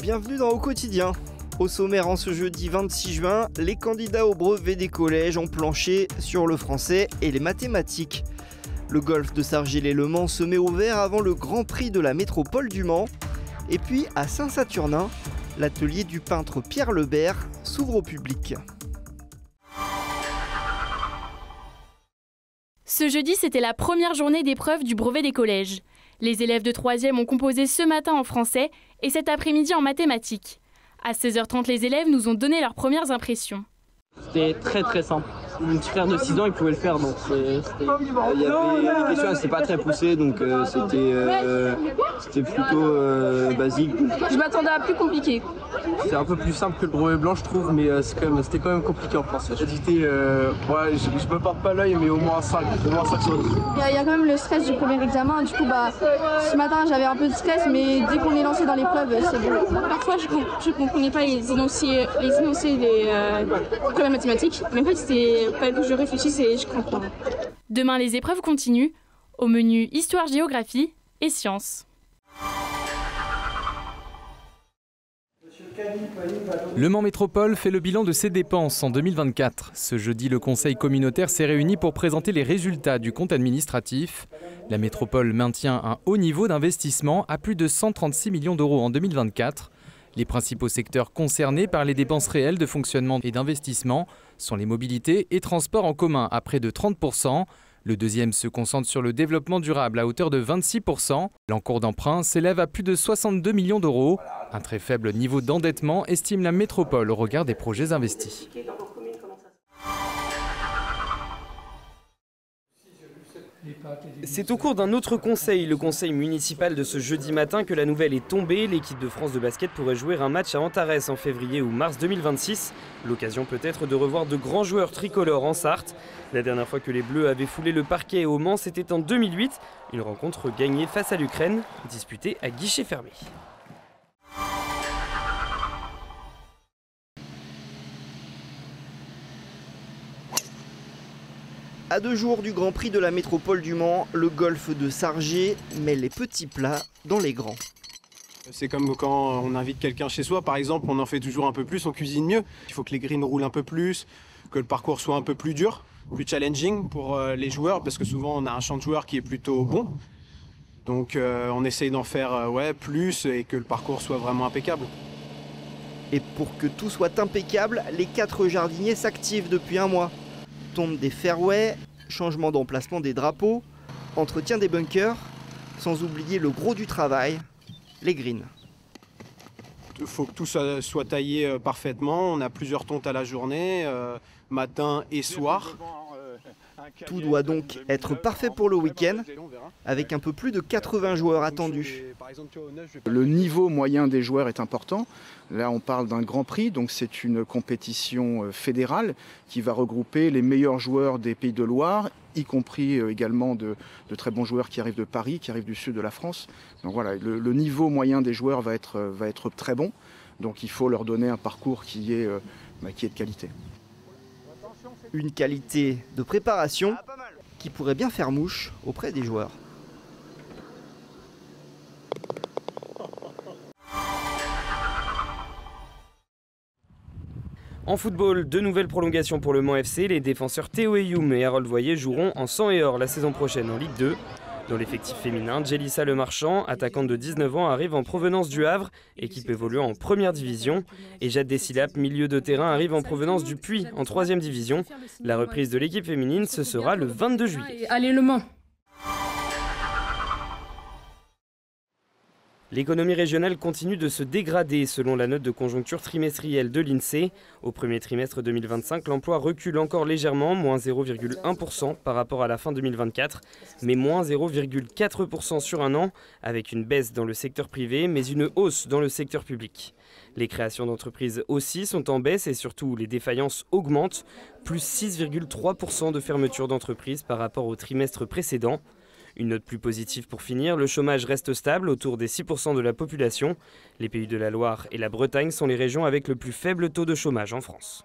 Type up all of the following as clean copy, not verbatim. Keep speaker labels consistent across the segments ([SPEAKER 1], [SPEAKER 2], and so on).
[SPEAKER 1] Bienvenue dans Au Quotidien. Au sommaire en ce jeudi 26 juin, les candidats au brevet des collèges ont planché sur le français et les mathématiques. Le golf de Sargé-lès-Le Mans se met au vert avant le Grand Prix de la métropole du Mans. Et puis à Saint-Saturnin, l'atelier du peintre Pierre Lebert s'ouvre au public.
[SPEAKER 2] Ce jeudi, c'était la première journée d'épreuve du brevet des collèges. Les élèves de 3e ont composé ce matin en français et cet après-midi en mathématiques. À 16h30, les élèves nous ont donné leurs premières impressions.
[SPEAKER 3] C'était très simple. Mon petit frère de 6 ans, il pouvait le faire, donc les questions, c'était pas très poussé, donc c'était plutôt basique.
[SPEAKER 4] Je m'attendais à plus compliqué.
[SPEAKER 3] C'est un peu plus simple que le brevet blanc, je trouve, mais c'était quand même compliqué en français. Je me porte pas l'œil, mais au moins 5 sur 10.
[SPEAKER 4] Il y a quand même le stress du premier examen, du coup ce matin j'avais un peu de stress, mais dès qu'on est lancé dans l'épreuve, c'est bon.
[SPEAKER 5] Parfois je comprenais pas les énoncés des problèmes mathématiques, mais en fait c'était pas que je réfléchisse et je comprends.
[SPEAKER 2] Demain, les épreuves continuent. Au menu histoire-géographie et sciences.
[SPEAKER 6] Le Mans Métropole fait le bilan de ses dépenses en 2024. Ce jeudi, le conseil communautaire s'est réuni pour présenter les résultats du compte administratif. La métropole maintient un haut niveau d'investissement à plus de 136 millions d'euros en 2024. Les principaux secteurs concernés par les dépenses réelles de fonctionnement et d'investissement sont les mobilités et transports en commun à près de 30%. Le deuxième se concentre sur le développement durable à hauteur de 26%. L'encours d'emprunt s'élève à plus de 62 millions d'euros. Un très faible niveau d'endettement estime la métropole au regard des projets investis.
[SPEAKER 7] C'est au cours d'un autre conseil, le conseil municipal de ce jeudi matin, que la nouvelle est tombée. L'équipe de France de basket pourrait jouer un match à Antares en février ou mars 2026. L'occasion peut-être de revoir de grands joueurs tricolores en Sarthe. La dernière fois que les Bleus avaient foulé le parquet au Mans, c'était en 2008. Une rencontre gagnée face à l'Ukraine, disputée à guichet fermé.
[SPEAKER 1] À 2 jours du Grand Prix de la métropole du Mans, le golf de Sargé met les petits plats dans les grands.
[SPEAKER 8] C'est comme quand on invite quelqu'un chez soi, par exemple, on en fait toujours un peu plus, on cuisine mieux. Il faut que les greens roulent un peu plus, que le parcours soit un peu plus dur, plus challenging pour les joueurs, parce que souvent on a un champ de joueurs qui est plutôt bon. Donc on essaye d'en faire plus et que le parcours soit vraiment impeccable.
[SPEAKER 1] Et pour que tout soit impeccable, les 4 jardiniers s'activent depuis un mois. Tombe des fairways, changement d'emplacement des drapeaux, entretien des bunkers, sans oublier le gros du travail, les greens.
[SPEAKER 8] Il faut que tout soit taillé parfaitement, on a plusieurs tontes à la journée, matin et soir.
[SPEAKER 1] Tout doit donc être parfait pour le week-end, avec un peu plus de 80 joueurs attendus.
[SPEAKER 9] Le niveau moyen des joueurs est important. Là, on parle d'un Grand Prix, donc c'est une compétition fédérale qui va regrouper les meilleurs joueurs des Pays de Loire, y compris également de très bons joueurs qui arrivent de Paris, qui arrivent du sud de la France. Donc voilà, le niveau moyen des joueurs va être très bon. Donc il faut leur donner un parcours qui est de qualité.
[SPEAKER 1] Une qualité de préparation qui pourrait bien faire mouche auprès des joueurs.
[SPEAKER 7] En football, 2 nouvelles prolongations pour le Mans FC. Les défenseurs Théo Eyoum et Harold Voyer joueront en sang et or la saison prochaine en Ligue 2. Dans l'effectif féminin, Jélissa Lemarchand, attaquante de 19 ans, arrive en provenance du Havre, équipe évoluant en première division. Et Jade Dessilap, milieu de terrain, arrive en provenance du Puy, en 3e division. La reprise de l'équipe féminine, ce sera le 22 juillet.
[SPEAKER 5] Allez le Mans.
[SPEAKER 7] L'économie régionale continue de se dégrader selon la note de conjoncture trimestrielle de l'INSEE. Au premier trimestre 2025, l'emploi recule encore légèrement, moins 0,1% par rapport à la fin 2024, mais moins 0,4% sur un an, avec une baisse dans le secteur privé, mais une hausse dans le secteur public. Les créations d'entreprises aussi sont en baisse et surtout les défaillances augmentent, plus 6,3% de fermeture d'entreprises par rapport au trimestre précédent. Une note plus positive pour finir, le chômage reste stable autour des 6% de la population. Les Pays de la Loire et la Bretagne sont les régions avec le plus faible taux de chômage en France.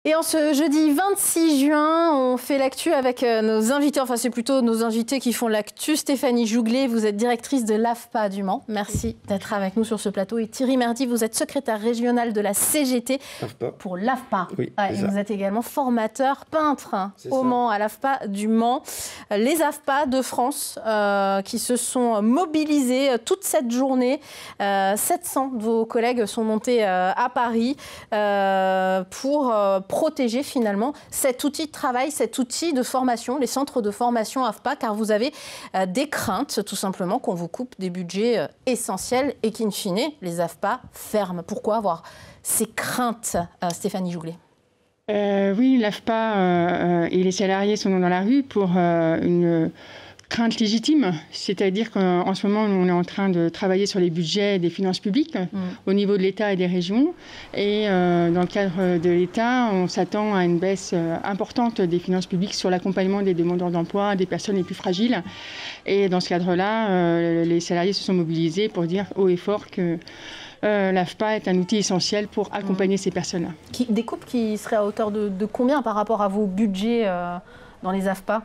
[SPEAKER 10] Et en ce jeudi 26 juin, on fait l'actu avec nos invités. Enfin, c'est plutôt nos invités qui font l'actu. Stéphanie Jouglet, vous êtes directrice de l'AFPA du Mans. Merci d'être avec nous sur ce plateau. Et Thierry Merdy, vous êtes secrétaire régional de la CGT pour l'AFPA. Oui, et vous êtes également formateur peintre au Mans, à l'AFPA du Mans. Les AFPA de France qui se sont mobilisés toute cette journée. 700 de vos collègues sont montés à Paris pour protéger finalement cet outil de travail, cet outil de formation, les centres de formation AFPA, car vous avez des craintes tout simplement qu'on vous coupe des budgets essentiels et qu'in fine, les AFPA ferment. Pourquoi avoir ces craintes, Stéphanie Jouglet?
[SPEAKER 11] Oui, l'AFPA et les salariés sont dans la rue pour une crainte légitime, c'est-à-dire qu'en ce moment, on est en train de travailler sur les budgets des finances publiques au niveau de l'État et des régions. Et dans le cadre de l'État, on s'attend à une baisse importante des finances publiques sur l'accompagnement des demandeurs d'emploi, des personnes les plus fragiles. Et dans ce cadre-là, les salariés se sont mobilisés pour dire haut et fort que l'AFPA est un outil essentiel pour accompagner ces personnes-là.
[SPEAKER 10] Des coupes qui seraient à hauteur de combien par rapport à vos budgets dans les AFPA?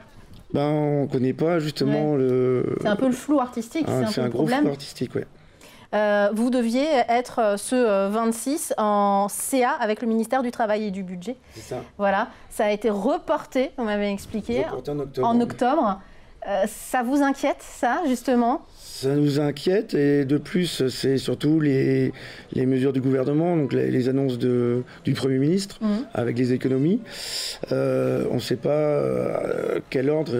[SPEAKER 12] On ne connaît pas justement le...
[SPEAKER 10] C'est un peu le flou artistique,
[SPEAKER 12] c'est un gros flou artistique, oui.
[SPEAKER 10] Vous deviez être ce 26 en CA avec le ministère du Travail et du Budget. C'est ça. Voilà, ça a été reporté, on m'avait expliqué, en octobre. Ça vous inquiète, ça, justement?
[SPEAKER 12] Ça nous inquiète, et de plus, c'est surtout les mesures du gouvernement, donc les annonces du Premier ministre avec les économies. On ne sait pas quel ordre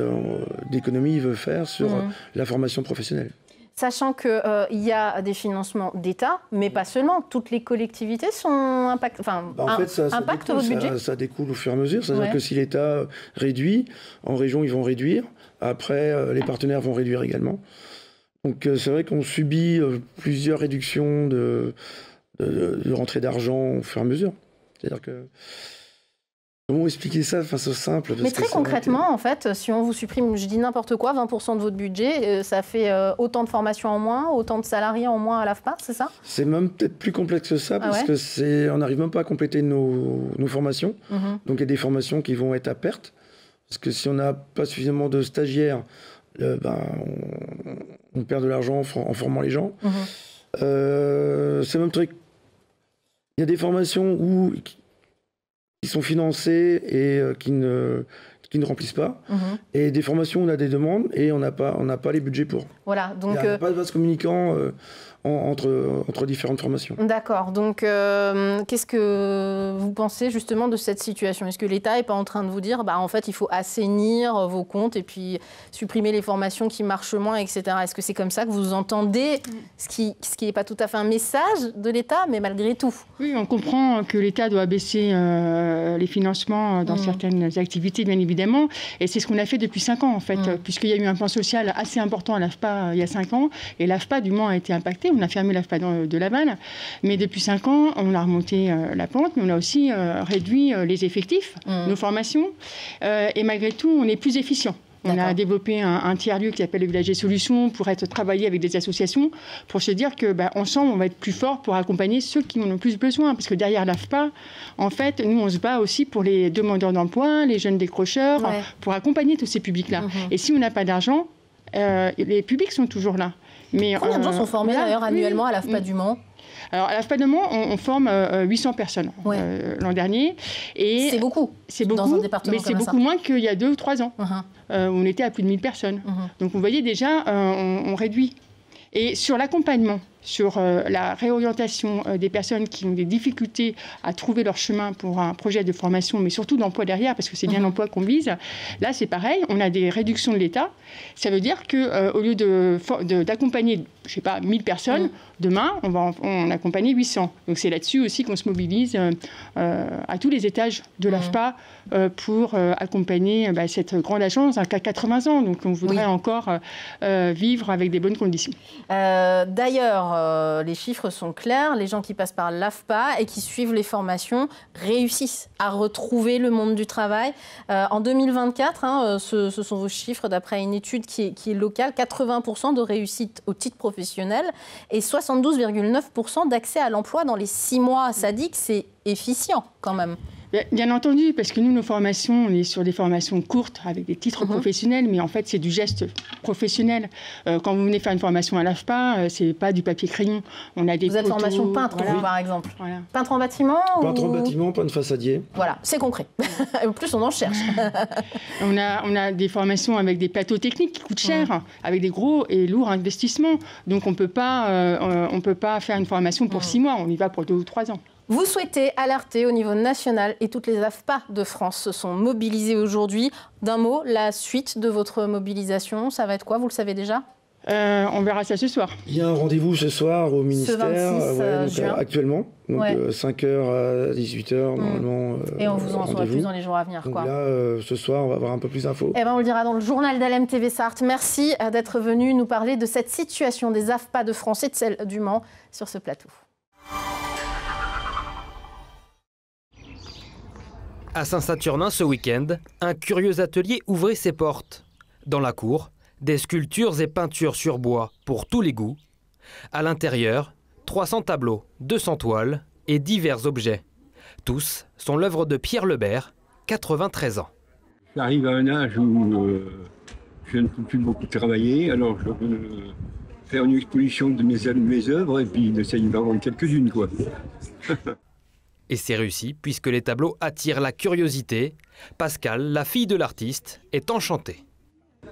[SPEAKER 12] d'économie il veut faire sur la formation professionnelle.
[SPEAKER 10] Sachant qu'il y a des financements d'État, mais pas seulement. Toutes les collectivités sont impactées. Enfin,
[SPEAKER 12] en fait, ça
[SPEAKER 10] impacte votre budget.
[SPEAKER 12] Ça découle au fur et à mesure. C'est-à-dire que si l'État réduit, en région, ils vont réduire. Après, les partenaires vont réduire également. Donc c'est vrai qu'on subit plusieurs réductions de rentrée d'argent au fur et à mesure. C'est-à-dire que... Comment expliquer ça de façon simple?
[SPEAKER 10] Mais très concrètement, en fait, si on vous supprime, je dis n'importe quoi, 20% de votre budget, ça fait autant de formations en moins, autant de salariés en moins à l'AFPA, c'est ça? C'est
[SPEAKER 12] même peut-être plus complexe que ça, parce que on n'arrive même pas à compléter nos formations. Donc il y a des formations qui vont être à perte, parce que si on n'a pas suffisamment de stagiaires, on perd de l'argent en formant les gens. C'est le même truc. Il y a des formations qui sont financées et qui ne remplissent pas. Et des formations où on a des demandes et on n'a pas les budgets pour.
[SPEAKER 10] Voilà, donc
[SPEAKER 12] il n'y a pas de vase communicant entre différentes formations.
[SPEAKER 10] D'accord, donc qu'est-ce que vous pensez justement de cette situation? Est-ce que l'État n'est pas en train de vous dire en fait il faut assainir vos comptes et puis supprimer les formations qui marchent moins, etc. Est-ce que c'est comme ça que vous entendez ce qui n'est pas tout à fait un message de l'État, mais malgré tout?
[SPEAKER 11] Oui, on comprend que l'État doit baisser les financements dans certaines activités, bien évidemment, et c'est ce qu'on a fait depuis 5 ans en fait, puisqu'il y a eu un plan social assez important à l'AFPA il y a 5 ans, et l'AFPA du Mans a été impactée. On a fermé l'AFPA de Laval, mais depuis 5 ans, on a remonté la pente, mais on a aussi réduit les effectifs, nos formations, et malgré tout, on est plus efficient. On a développé un tiers-lieu qui s'appelle le Village des Solutions pour être travaillé avec des associations, pour se dire que ensemble, on va être plus fort pour accompagner ceux qui en ont plus besoin. Parce que derrière l'AFPA, en fait, nous, on se bat aussi pour les demandeurs d'emploi, les jeunes décrocheurs, pour accompagner tous ces publics-là. Et si on n'a pas d'argent, les publics sont toujours là. Mais,
[SPEAKER 10] combien de gens sont formés d'ailleurs annuellement à l'AFPA du Mans?
[SPEAKER 11] Alors, à l'AFPA de Mans, on forme 800 personnes l'an dernier.
[SPEAKER 10] C'est beaucoup.
[SPEAKER 11] C'est beaucoup,
[SPEAKER 10] dans un département
[SPEAKER 11] mais c'est beaucoup moins qu'il y a 2 ou 3 ans. Où on était à plus de 1000 personnes. Donc, vous voyez déjà, on réduit. Et sur l'accompagnement, sur la réorientation des personnes qui ont des difficultés à trouver leur chemin pour un projet de formation, mais surtout d'emploi derrière, parce que c'est bien l'emploi qu'on vise. Là, c'est pareil, on a des réductions de l'État. Ça veut dire qu'au lieu d'accompagner, je ne sais pas, 1000 personnes, demain, on va en accompagner 800. Donc c'est là-dessus aussi qu'on se mobilise à tous les étages de l'AFPA pour accompagner cette grande agence qui a 80 ans. Donc on voudrait encore vivre avec des bonnes conditions.
[SPEAKER 10] D'ailleurs, les chiffres sont clairs. Les gens qui passent par l'AFPA et qui suivent les formations réussissent à retrouver le monde du travail. En 2024, ce sont vos chiffres d'après une étude qui est locale, 80% de réussite au titre professionnel et 72,9% d'accès à l'emploi dans les 6 mois. Ça dit que c'est efficient quand même.
[SPEAKER 11] Bien entendu, parce que nous, nos formations, on est sur des formations courtes avec des titres professionnels, mais en fait, c'est du geste professionnel. Quand vous venez faire une formation à l'AFPA, c'est pas du papier-crayon. On a des
[SPEAKER 10] Vous êtes formation peintre, par exemple. Voilà. Peintre en bâtiment
[SPEAKER 12] Peintre en bâtiment, peintre façadier.
[SPEAKER 10] Voilà, c'est concret. En plus, on en cherche.
[SPEAKER 11] On a des formations avec des plateaux techniques qui coûtent cher, avec des gros et lourds investissements. Donc, on peut pas faire une formation pour 6 mois. On y va pour 2 ou 3 ans.
[SPEAKER 10] Vous souhaitez alerter au niveau national et toutes les AFPA de France se sont mobilisées aujourd'hui. D'un mot, la suite de votre mobilisation, ça va être quoi? Vous le savez déjà?
[SPEAKER 11] On verra ça ce soir.
[SPEAKER 12] Il y a un rendez-vous ce soir au ministère,
[SPEAKER 10] ce 26 juin.
[SPEAKER 12] Actuellement, donc 5h à 18h normalement.
[SPEAKER 10] Et on vous en saura plus dans les jours à venir.
[SPEAKER 12] Donc là, ce soir, on va avoir un peu plus d'infos.
[SPEAKER 10] Eh ben, on le dira dans le journal d'LMTV Sarthe. Merci d'être venu nous parler de cette situation des AFPA de France et de celle du Mans sur ce plateau.
[SPEAKER 7] À Saint-Saturnin, ce week-end, un curieux atelier ouvrait ses portes. Dans la cour, des sculptures et peintures sur bois pour tous les goûts. À l'intérieur, 300 tableaux, 200 toiles et divers objets. Tous sont l'œuvre de Pierre Lebert, 93 ans.
[SPEAKER 13] J'arrive à un âge où je ne peux plus beaucoup travailler, alors je veux faire une exposition de mes œuvres et puis d'essayer d'en vendre quelques-unes, quoi.
[SPEAKER 7] Et c'est réussi, puisque les tableaux attirent la curiosité. Pascal, la fille de l'artiste, est enchantée.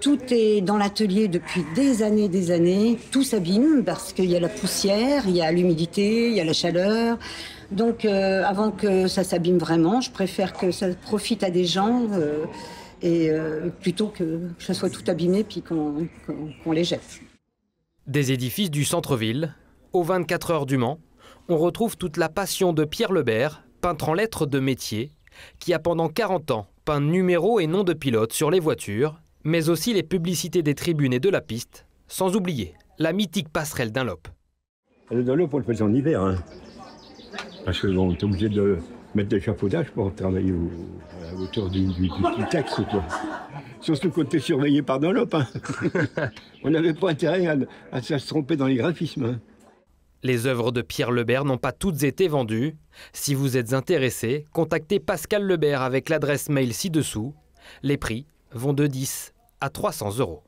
[SPEAKER 14] Tout est dans l'atelier depuis des années. Tout s'abîme parce qu'il y a la poussière, il y a l'humidité, il y a la chaleur. Donc avant que ça s'abîme vraiment, je préfère que ça profite à des gens plutôt que ça soit tout abîmé puis qu'on les jette.
[SPEAKER 7] Des édifices du centre-ville, aux 24 heures du Mans, on retrouve toute la passion de Pierre Lebert, peintre en lettres de métier, qui a pendant 40 ans peint numéros et noms de pilotes sur les voitures, mais aussi les publicités des tribunes et de la piste, sans oublier la mythique passerelle Dunlop.
[SPEAKER 13] Le Dunlop, on le faisait en hiver, hein. Parce que bon, on est obligé de mettre des échafaudages pour travailler à la hauteur du texte, quoi. Surtout quand tu es surveillé par Dunlop, hein. On n'avait pas intérêt à se tromper dans les graphismes, hein.
[SPEAKER 7] Les œuvres de Pierre Lebert n'ont pas toutes été vendues. Si vous êtes intéressé, contactez Pascal Lebert avec l'adresse mail ci-dessous. Les prix vont de 10 à 300 €.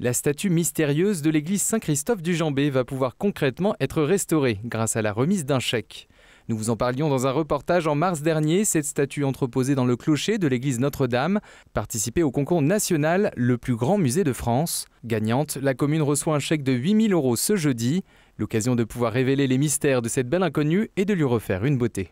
[SPEAKER 6] La statue mystérieuse de l'église Saint-Christophe du Jambé va pouvoir concrètement être restaurée grâce à la remise d'un chèque. Nous vous en parlions dans un reportage en mars dernier. Cette statue entreposée dans le clocher de l'église Notre-Dame participait au concours national Le plus grand musée de France. Gagnante, la commune reçoit un chèque de 8 000 € ce jeudi. L'occasion de pouvoir révéler les mystères de cette belle inconnue et de lui refaire une beauté.